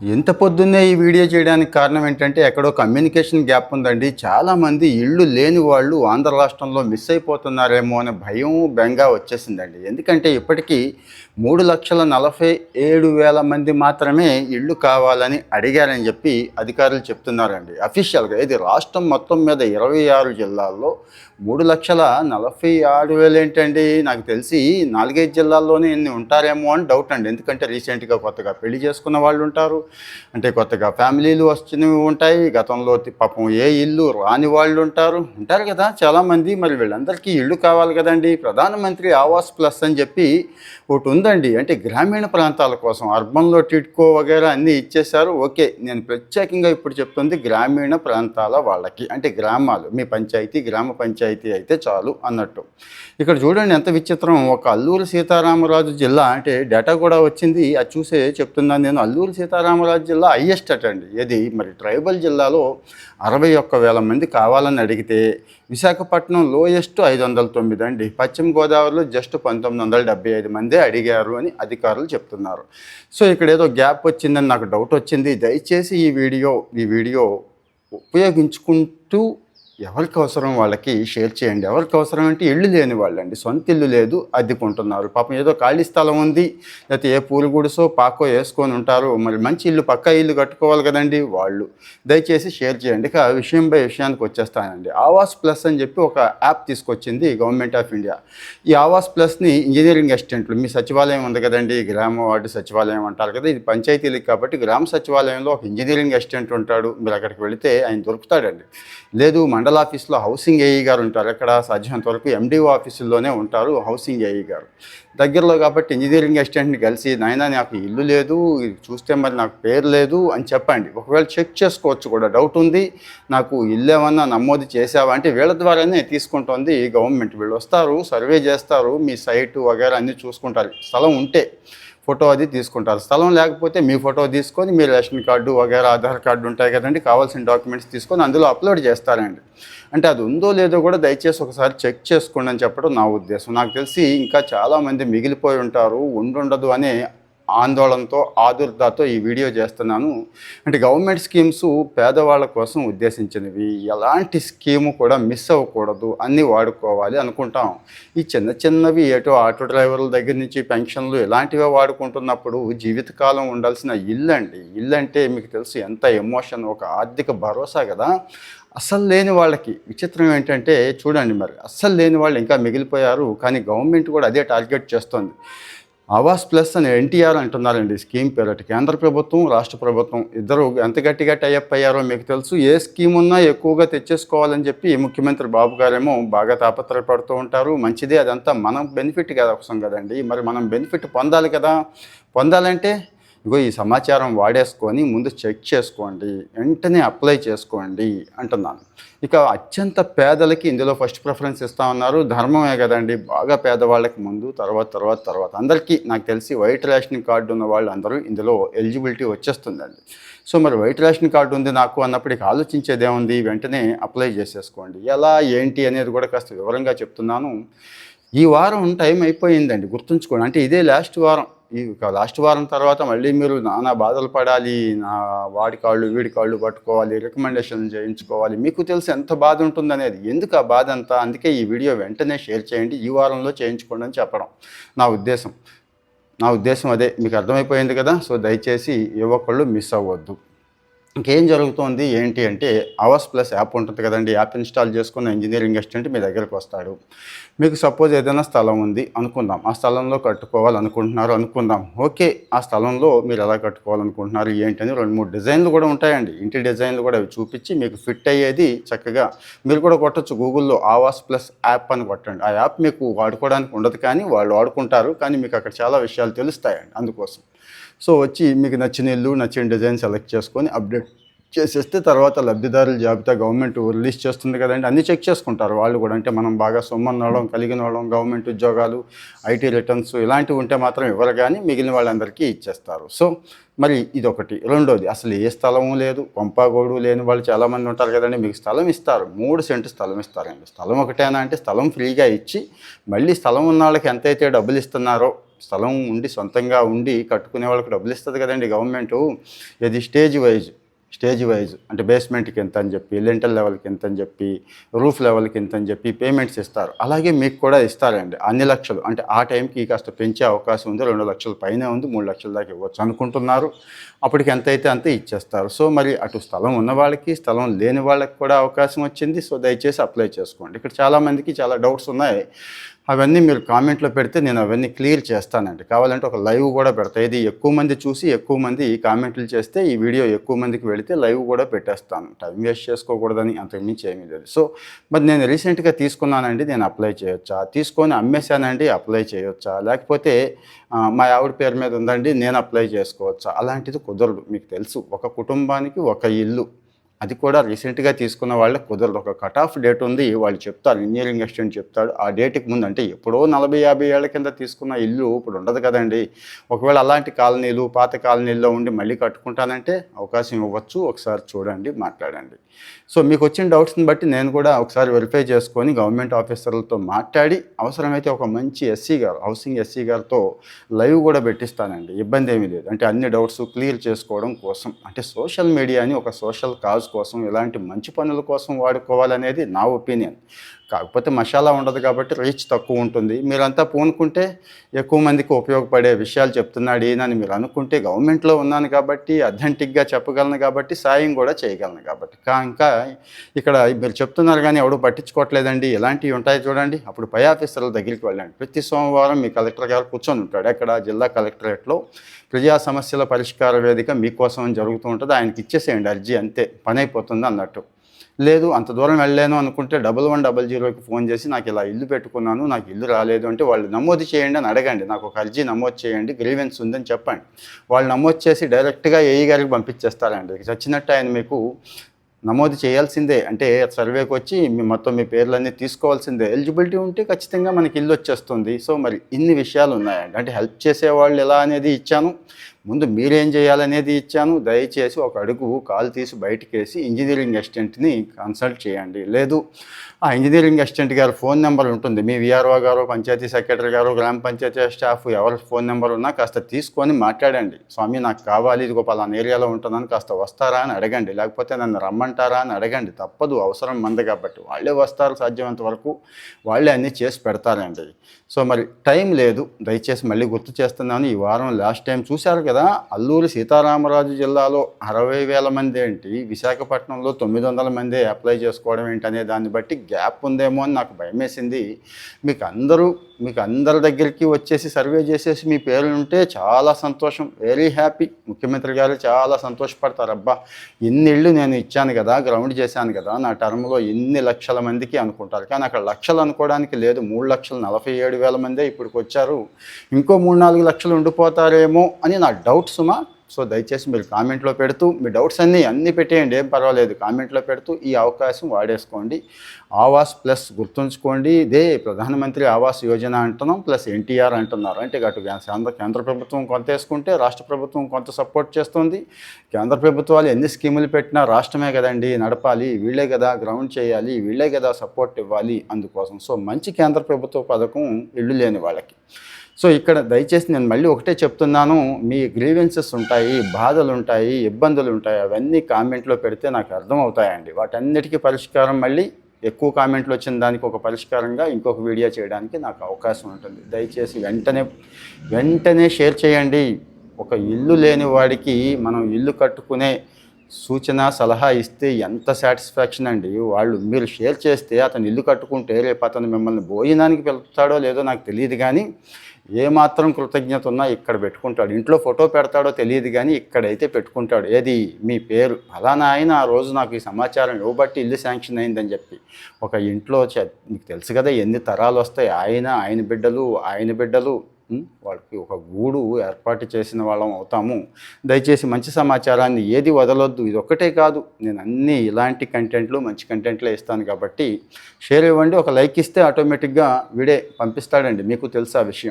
ఎంత పొద్దున్నే ఈ వీడియో చేయడానికి కారణం ఏంటంటే ఎక్కడో కమ్యూనికేషన్ గ్యాప్ ఉందండి. చాలామంది ఇళ్ళు లేని వాళ్ళు ఆంధ్ర రాష్ట్రంలో మిస్ అయిపోతున్నారేమో అనే భయం, బెంగ వచ్చేసిందండి. ఎందుకంటే ఇప్పటికీ 3,47,000 మంది మాత్రమే ఇళ్ళు కావాలని అడిగారని చెప్పి అధికారులు చెప్తున్నారండి. అఫీషియల్‌గా ఇది రాష్ట్రం మొత్తం మీద 26 జిల్లాల్లో 3,46,000 ఏంటండి? నాకు తెలిసి 4, 5 జిల్లాల్లోనే ఇన్ని ఉంటారేమో అని డౌట్ అండి. ఎందుకంటే రీసెంట్‌గా కొత్తగా పెళ్లి చేసుకున్న వాళ్ళు ఉంటారు. అంటే కొత్తగా ఫ్యామిలీలు వచ్చినవి ఉంటాయి. గతంలో పాపం ఏ ఇల్లు రాని వాళ్ళు ఉంటారు కదా చాలామంది. మరి వీళ్ళందరికీ ఇళ్ళు కావాలి కదండీ. ప్రధానమంత్రి ఆవాస్ ప్లస్ అని చెప్పి ఒకటి ఉందండి. అంటే గ్రామీణ ప్రాంతాల కోసం అర్బన్‌లో టిడ్కో వగైరా అన్నీ ఇచ్చేశారు. ఓకే. నేను ప్రత్యేకంగా ఇప్పుడు చెప్తుంది గ్రామీణ ప్రాంతాల వాళ్ళకి. అంటే గ్రామాలు మీ పంచాయతీ, గ్రామ పంచాయతీ అయితే చాలు అన్నట్టు. ఇక్కడ చూడండి ఎంత విచిత్రం. ఒక అల్లూరి సీతారామరాజు జిల్లా అంటే డేటా కూడా వచ్చింది. అది చూసే చెప్తున్నాను నేను. అల్లూరి సీతారామరాజు జిల్లా హైయెస్ట్ అండి. ఇది మరి ట్రైబల్ జిల్లాలో 61,000 మంది కావాలని అడిగితే విశాఖపట్నం లోయెస్ట్ 509 అండి. పశ్చిమ గోదావరిలో జస్ట్ 1975 మందే అడిగారు అని అధికారులు చెప్తున్నారు. సో ఇక్కడ ఏదో గ్యాప్ వచ్చిందని నాకు డౌట్ వచ్చింది. దయచేసి ఈ వీడియో ఉపయోగించుకుంటూ ఎవరికి అవసరం వాళ్ళకి షేర్ చేయండి. ఎవరికి అవసరం అంటే ఇళ్ళు లేని వాళ్ళండి. సొంత ఇల్లు లేదు, అద్దెకుంటున్నారు. పాపం ఏదో ఖాళీ స్థలం ఉంది, లేకపోతే ఏ పూలు గుడిసో పాకో వేసుకొని ఉంటారు. మరి మంచి ఇల్లు పక్కా ఇల్లు కట్టుకోవాలి కదండి వాళ్ళు. దయచేసి షేర్ చేయండి. ఇక విషయానికి వచ్చేస్తానండి. ఆవాస్ ప్లస్ అని చెప్పి ఒక యాప్ తీసుకొచ్చింది గవర్నమెంట్ ఆఫ్ ఇండియా. ఈ ఆవాస్ ప్లస్ని ఇంజనీరింగ్ అసిస్టెంట్లు, మీ సచివాలయం ఉంది కదండి, గ్రామ వార్డు సచివాలయం అంటారు కదా, ఇది పంచాయతీలకు కాబట్టి గ్రామ సచివాలయంలో ఒక ఇంజనీరింగ్ అసిస్టెంట్ ఉంటాడు. మీరు అక్కడికి వెళితే ఆయన దొరుకుతాడండి. లేదు మండల ఆఫీస్లో హౌసింగ్ ఏఈ గారు ఉంటారు. ఎక్కడ సాధ్యమైనంత వరకు ఎండిఓ ఆఫీసుల్లోనే ఉంటారు హౌసింగ్ ఏఈ గారు. దగ్గరలో కాబట్టి ఇంజనీరింగ్ అసిస్టెంట్ని కలిసి, నాయనా నాకు ఇల్లు లేదు, చూస్తే మరి నాకు పేరు లేదు అని చెప్పండి. ఒకవేళ చెక్ చేసుకోవచ్చు కూడా. డౌట్ ఉంది, నాకు ఇల్లు ఏమన్నా నమోదు చేసావా అంటే వీళ్ళ ద్వారానే తీసుకుంటోంది గవర్నమెంట్. వీళ్ళు వస్తారు, సర్వే చేస్తారు, మీ సైటు వగైరా అన్నీ చూసుకుంటారు. స్థలం ఉంటే ఫోటో అది తీసుకుంటారు. స్థలం లేకపోతే మీ ఫోటో తీసుకొని మీ రేషన్ కార్డు వగైరా ఆధార్ కార్డు ఉంటాయి కదండి, కావాల్సిన డాక్యుమెంట్స్ తీసుకొని అందులో అప్లోడ్ చేస్తారండి. అంటే అది ఉందో లేదో కూడా దయచేసి ఒకసారి చెక్ చేసుకోండి అని చెప్పడం నా ఉద్దేశం. నాకు తెలిసి ఇంకా చాలామంది మిగిలిపోయి ఉంటారు, ఉండుండదు అనే ఆందోళనతో, ఆదుర్దాతో ఈ వీడియో చేస్తున్నాను. అంటే గవర్నమెంట్ స్కీమ్స్ పేదవాళ్ళ కోసం ఉద్దేశించినవి. ఎలాంటి స్కీము కూడా మిస్ అవ్వకూడదు, అన్నీ వాడుకోవాలి అనుకుంటాం. ఈ చిన్నవి ఏటో ఆటో డ్రైవర్ల దగ్గర నుంచి పెన్షన్లు ఇలాంటివే వాడుకుంటున్నప్పుడు జీవితకాలం ఉండాల్సిన ఇల్లు అంటే మీకు తెలుసు ఎంత ఎమోషన్, ఒక ఆర్థిక భరోసా కదా. అస్సలు లేని వాళ్ళకి విచిత్రం ఏంటంటే చూడండి, మరి అస్సలు లేని వాళ్ళు ఇంకా మిగిలిపోయారు. కానీ గవర్నమెంట్ కూడా అదే టార్గెట్ చేస్తుంది. ఆవాస్ ప్లస్ అని ఎన్టీఆర్ అంటున్నారండి స్కీమ్ పేరట. కేంద్ర ప్రభుత్వం, రాష్ట్ర ప్రభుత్వం ఇద్దరు ఎంత గట్టిగా టైఅప్ అయ్యారో మీకు తెలుసు. ఏ స్కీమ్ ఉన్నా ఎక్కువగా తెచ్చేసుకోవాలని చెప్పి ముఖ్యమంత్రి బాబు గారేమో బాగా తాపత్రయపడుతూ ఉంటారు. మంచిదే, అదంతా మనం బెనిఫిట్ కోసం కదండి. మరి మనం బెనిఫిట్ పొందాలి కదా. పొందాలంటే ఇగో ఈ సమాచారం వాడేసుకొని ముందు చెక్ చేసుకోండి, వెంటనే అప్లై చేసుకోండి అంటున్నాను. ఇక అత్యంత పేదలకి ఇందులో ఫస్ట్ ప్రిఫరెన్స్ ఇస్తామన్నారు. ధర్మమే కదండి. బాగా పేదవాళ్ళకి ముందు, తర్వాత అందరికీ నాకు తెలిసి వైట్ రేషన్ కార్డు ఉన్న వాళ్ళు అందరూ ఇందులో ఎలిజిబిలిటీ వచ్చేస్తుందండి. సో మరి వైట్ రేషన్ కార్డు ఉంది నాకు అన్నప్పుడు ఇక ఆలోచించేదేముంది, వెంటనే అప్లై చేసేసుకోండి. ఎలా ఏంటి అనేది కూడా కాస్త వివరంగా చెప్తున్నాను. ఈ వారం టైం అయిపోయిందండి, గుర్తుంచుకోండి. అంటే ఇదే లాస్ట్ వారం. ఈ లాస్ట్ వారం తర్వాత మళ్ళీ మీరు నానా బాధలు పడాలి. వాడి కాళ్ళు వీడి కాళ్ళు పట్టుకోవాలి, రికమెండేషన్ చేయించుకోవాలి. మీకు తెలిసి ఎంత బాధ ఉంటుందనేది. ఎందుకు ఆ బాధ అంతా? అందుకే ఈ వీడియో వెంటనే షేర్ చేయండి, ఈ వారంలో చేయించుకోండి అని చెప్పడం నా ఉద్దేశం అదే. మీకు అర్థమైపోయింది కదా. సో దయచేసి ఏ ఒక్కళ్ళు మిస్ అవ్వద్దు. ఇంకేం జరుగుతోంది ఏంటి అంటే, ఆవాస్ ప్లస్ యాప్ ఉంటుంది కదండి. యాప్ ఇన్స్టాల్ చేసుకున్న ఇంజనీరింగ్ అసిస్టెంట్ మీ దగ్గరికి వస్తాడు. మీకు సపోజ్ ఏదైనా స్థలం ఉంది అనుకుందాం, ఆ స్థలంలో కట్టుకోవాలనుకుంటున్నారు అనుకుందాం. ఓకే, ఆ స్థలంలో మీరు ఎలా కట్టుకోవాలనుకుంటున్నారు ఏంటని 2-3 డిజైన్లు కూడా ఉంటాయండి. ఇంటి డిజైన్లు కూడా అవి చూపించి మీకు ఫిట్ అయ్యేది చక్కగా మీరు కూడా కొట్టచ్చు. గూగుల్లో ఆవాస్ ప్లస్ యాప్ అని కొట్టండి. ఆ యాప్ మీకు వాడుకోవడానికి ఉండదు, కానీ వాళ్ళు వాడుకుంటారు. కానీ మీకు అక్కడ చాలా విషయాలు తెలుస్తాయండి అందుకోసం. సో వచ్చి మీకు నచ్చిన ఇల్లు, నచ్చిన డిజైన్ సెలెక్ట్ చేసుకొని అప్డేట్ చేసేస్తే తర్వాత లబ్ధిదారుల జాబితా గవర్నమెంట్ రిలీజ్ చేస్తుంది కదండి, అన్నీ చెక్ చేసుకుంటారు వాళ్ళు కూడా. అంటే మనం బాగా సొమ్మన్నోళ్ళం, కలిగిన వాళ్ళం, గవర్నమెంట్ ఉద్యోగాలు, ఐటీ రిటర్న్స్ ఇలాంటివి ఉంటే మాత్రం ఇవ్వరు, కానీ మిగిలిన వాళ్ళందరికీ ఇచ్చేస్తారు. సో మరి ఇదొకటి. రెండోది, అసలు ఏ స్థలము లేదు, కొంపాగోడు లేని వాళ్ళు చాలామంది ఉంటారు కదండి. మీకు స్థలం ఇస్తారు, 3 సెంటు స్థలం ఇస్తారండి. స్థలం ఒకటేనా అంటే స్థలం ఫ్రీగా ఇచ్చి మళ్ళీ స్థలం ఉన్న వాళ్ళకి ఎంతైతే డబ్బులు ఇస్తున్నారో, స్థలం ఉండి సొంతంగా ఉండి కట్టుకునే వాళ్ళకి డబ్బులు ఇస్తుంది కదండి గవర్నమెంటు. ఇది స్టేజ్ వైజ్ అంటే బేస్మెంట్కి ఎంత అని చెప్పి, లెంటల్ లెవెల్కి ఎంత అని చెప్పి, రూఫ్ లెవెల్కి ఎంత అని చెప్పి పేమెంట్స్ ఇస్తారు. అలాగే మీకు కూడా ఇస్తారండి అన్ని లక్షలు. అంటే ఆ టైంకి కాస్త పెంచే అవకాశం ఉంది, 2 లక్షల పైనే ఉంది, 3 లక్షల దాకా ఇవ్వచ్చు అనుకుంటున్నారు. అప్పటికి ఎంతైతే అంతే ఇచ్చేస్తారు. సో మరి అటు స్థలం ఉన్న వాళ్ళకి, స్థలం లేని వాళ్ళకి కూడా అవకాశం వచ్చింది. సో దయచేసి అప్లై చేసుకోండి. ఇక్కడ చాలామందికి చాలా డౌట్స్ ఉన్నాయి, అవన్నీ మీరు కామెంట్లో పెడితే నేను అవన్నీ క్లియర్ చేస్తానండి. కావాలంటే ఒక లైవ్ కూడా పెడతాను. ఇది ఎక్కువ మంది చూసి ఎక్కువ మంది కామెంట్లు చేస్తే ఈ వీడియో ఎక్కువ మందికి వెళితే లైవ్ కూడా పెట్టేస్తాను. టైం వేస్ట్ చేసుకోకూడదని, అంతకుమించి ఏమీ లేదు. సో మరి నేను రీసెంట్గా తీసుకున్నానండి, నేను అప్లై చేయొచ్చా? తీసుకొని అమ్మేశానండి, అప్లై చేయొచ్చా? లేకపోతే మా ఆవిడ పేరు మీద ఉందండి, నేను అప్లై చేసుకోవచ్చా? అలాంటిది కుదరదు. మీకు తెలుసు, ఒక కుటుంబానికి ఒక ఇల్లు, అది కూడా రీసెంట్గా తీసుకున్న వాళ్ళకి కుదరదు. ఒక కట్ ఆఫ్ డేట్ ఉంది, వాళ్ళు చెప్తారు, ఇంజనీరింగ్ అసిస్టెంట్ చెప్తాడు. ఆ డేట్కి ముందు, అంటే ఎప్పుడో 40-50 ఏళ్ల కింద తీసుకున్న ఇల్లు ఇప్పుడు ఉండదు కదండి. ఒకవేళ అలాంటి కాలనీలు, పాత కాలనీల్లో ఉండి మళ్ళీ కట్టుకుంటానంటే అవకాశం ఇవ్వచ్చు. ఒకసారి చూడండి, మాట్లాడండి. సో మీకు వచ్చిన డౌట్స్ని బట్టి నేను కూడా ఒకసారి వెరిఫై చేసుకొని గవర్నమెంట్ ఆఫీసర్లతో మాట్లాడి, అవసరమైతే ఒక మంచి హౌసింగ్ ఎస్సీ గారితో లైవ్ కూడా పెట్టిస్తానండి. ఇబ్బంది ఏమీ లేదు. అంటే అన్ని డౌట్స్ క్లియర్ చేసుకోవడం కోసం, అంటే సోషల్ మీడియాని ఒక సోషల్ కాజ్ కోసం, ఇలాంటి మంచి పనుల కోసం వాడుకోవాలనేది నా ఒపీనియన్. కాకపోతే మసాలా ఉండదు కాబట్టి రీచ్ తక్కువ ఉంటుంది. మీరంతా పూనుకుంటే ఎక్కువ మందికి ఉపయోగపడే విషయాలు చెప్తున్నాడు ఈయనని మీరు అనుకుంటే, గవర్నమెంట్లో ఉన్నాను కాబట్టి, అథెంటిక్గా చెప్పగలను కాబట్టి, సాయం కూడా చేయగలను కాబట్టి. ఇంకా ఇక్కడ మీరు చెప్తున్నారు కానీ ఎవడు పట్టించుకోవట్లేదండి. ఇలాంటివి ఉంటాయి చూడండి. అప్పుడు పై ఆఫీసర్ల దగ్గరికి వెళ్ళండి. ప్రతి సోమవారం మీ కలెక్టర్ గారు కూర్చొని ఉంటాడు. ఎక్కడ? జిల్లా కలెక్టరేట్లో ప్రజా సమస్యల పరిష్కార వేదిక మీకోసం జరుగుతూ ఉంటుంది. ఆయనకి ఇచ్చేసేయండి అర్జీ, అంతే, పని అయిపోతుంది అన్నట్టు. లేదు అంత దూరం వెళ్ళలేను అనుకుంటే 1100కి ఫోన్ చేసి నాకు ఇలా ఇల్లు పెట్టుకున్నాను, నాకు ఇల్లు రాలేదు అంటే వాళ్ళు నమోదు చేయండి అని అడగండి. నాకు ఒక అర్జీ నమోదు చేయండి, గ్రీవెన్స్ ఉందని చెప్పండి. వాళ్ళు నమోదు చేసి డైరెక్ట్గా ఏఈ గారికి పంపించేస్తారండి. చచ్చినట్టు ఆయన మీకు నమోదు చేయాల్సిందే. అంటే సర్వేకి వచ్చి మొత్తం మీ పేర్లన్నీ తీసుకోవాల్సిందే. ఎలిజిబిలిటీ ఉంటే ఖచ్చితంగా మనకి ఇల్లు వచ్చేస్తుంది. సో మరి ఇన్ని విషయాలు ఉన్నాయండి. అంటే హెల్ప్ చేసేవాళ్ళు ఎలా అనేది ఇచ్చాను, ముందు మీరేం చేయాలనేది ఇచ్చాను. దయచేసి ఒక అడుగు కాలు తీసి బయటకేసి ఇంజనీరింగ్ అసిస్టెంట్ని కన్సల్ట్ చేయండి. లేదు ఆ ఇంజనీరింగ్ అసిస్టెంట్ గారు ఫోన్ నెంబర్ ఉంటుంది, మీ విఆర్ఓ గారు, పంచాయతీ సెక్రటరీ గారు, గ్రామ పంచాయతీ స్టాఫ్ ఎవరి ఫోన్ నెంబర్ ఉన్నా కాస్త తీసుకొని మాట్లాడండి. స్వామి నాకు కావాలి, ఇదిగో పలానా ఏరియాలో ఉంటున్నాను, కాస్త వస్తారా అని అడగండి. లేకపోతే నన్ను రమ్మంటారా అని అడగండి. తప్పదు, అవసరం మంది కాబట్టి వాళ్ళే వస్తారు. సాధ్యమైనంత వరకు వాళ్ళే అన్నీ చేసి పెడతారండి. సో మరి టైం లేదు, దయచేసి మళ్ళీ గుర్తు చేస్తున్నాను. ఈ వారం లాస్ట్ టైం చూశారు కదా, అల్లూరి సీతారామరాజు జిల్లాలో 60,000 మంది ఏంటి, విశాఖపట్నంలో 900 మంది అప్లై చేసుకోవడం ఏంటనే దాన్ని బట్టి గ్యాప్ ఉందేమో అని నాకు భయమేసింది. మీకు అందరి దగ్గరికి వచ్చేసి సర్వే చేసేసి మీ పేర్లు ఉంటే చాలా సంతోషం, వెరీ హ్యాపీ. ముఖ్యమంత్రి గారు చాలా సంతోషపడతారు. అబ్బా ఇన్ని ఇళ్ళు నేను ఇచ్చాను కదా, గ్రౌండ్ చేశాను కదా, నా టర్మ్లో ఇన్ని లక్షల మందికి అనుకుంటారు. కానీ అక్కడ లక్షలు అనుకోవడానికి లేదు, 3,47,000 మందే ఇప్పటికి వచ్చారు. ఇంకో 3-4 లక్షలు ఉండిపోతారేమో అని నా డౌట్ సుమా. సో దయచేసి మీరు కామెంట్లో పెడుతూ మీ డౌట్స్ అన్నీ పెట్టేయండి, ఏం పర్వాలేదు. కామెంట్లో పెడుతూ ఈ అవకాశం వాడేసుకోండి. ఆవాస్ ప్లస్ గుర్తుంచుకోండి, ఇదే ప్రధానమంత్రి ఆవాస్ యోజన అంటున్నాం, ప్లస్ ఎన్టీఆర్ అంటున్నారు. అంటే అటు కేంద్ర ప్రభుత్వం కొంత వేసుకుంటే రాష్ట్ర ప్రభుత్వం కొంత సపోర్ట్ చేస్తుంది. కేంద్ర ప్రభుత్వాలు ఎన్ని స్కీములు పెట్టినా రాష్ట్రమే కదండి నడపాలి, వీళ్ళే కదా గ్రౌండ్ చేయాలి, వీళ్ళే కదా సపోర్ట్ ఇవ్వాలి. అందుకోసం సో మంచి కేంద్ర ప్రభుత్వ పథకం ఇళ్ళు లేని వాళ్ళకి. సో ఇక్కడ దయచేసి నేను మళ్ళీ ఒకటే చెప్తున్నాను, మీ గ్రీవెన్సెస్ ఉంటాయి, బాధలు ఉంటాయి, ఇబ్బందులు ఉంటాయి, అవన్నీ కామెంట్లో పెడితే నాకు అర్థమవుతాయండి. వాటన్నిటికీ పరిష్కారం మళ్ళీ ఎక్కువ కామెంట్లు వచ్చిన దానికి ఒక పరిష్కారంగా ఇంకొక వీడియో చేయడానికి నాకు అవకాశం ఉంటుంది. దయచేసి వెంటనే షేర్ చేయండి. ఒక ఇల్లు లేని వాడికి మనం ఇల్లు కట్టుకునే సూచన సలహా ఇస్తే ఎంత సాటిస్ఫాక్షన్ అండి. మీరు షేర్ చేస్తే అతను ఇల్లు కట్టుకుంటే రేపు అతను మిమ్మల్ని భోజనానికి వెళ్తాడో లేదో నాకు తెలియదు, కానీ ఏమాత్రం కృతజ్ఞత ఉన్నా ఇక్కడ పెట్టుకుంటాడు. ఇంట్లో ఫోటో పెడతాడో తెలియదు, కానీ ఇక్కడైతే పెట్టుకుంటాడు. ఏది మీ పేరు, అలానా ఆయన ఆ రోజు నాకు ఈ సమాచారం ఇవ్వబట్టి ఇల్లు శాంక్షన్ అయిందని చెప్పి. ఒక ఇంట్లో మీకు తెలుసు కదా ఎన్ని తరాలు వస్తాయి, ఆయన బిడ్డలు వాళ్ళకి ఒక గూడు ఏర్పాటు చేసిన వాళ్ళం అవుతాము. దయచేసి మంచి సమాచారాన్ని ఏది వదలొద్దు. ఇదొక్కటే కాదు, నేను అన్నీ ఇలాంటి కంటెంట్లు, మంచి కంటెంట్లే ఇస్తాను కాబట్టి షేర్ ఇవ్వండి. ఒక లైక్ ఇస్తే ఆటోమేటిక్‌గా వీడే పంపిస్తాడండి. మీకు తెలుసా ఆ విషయం.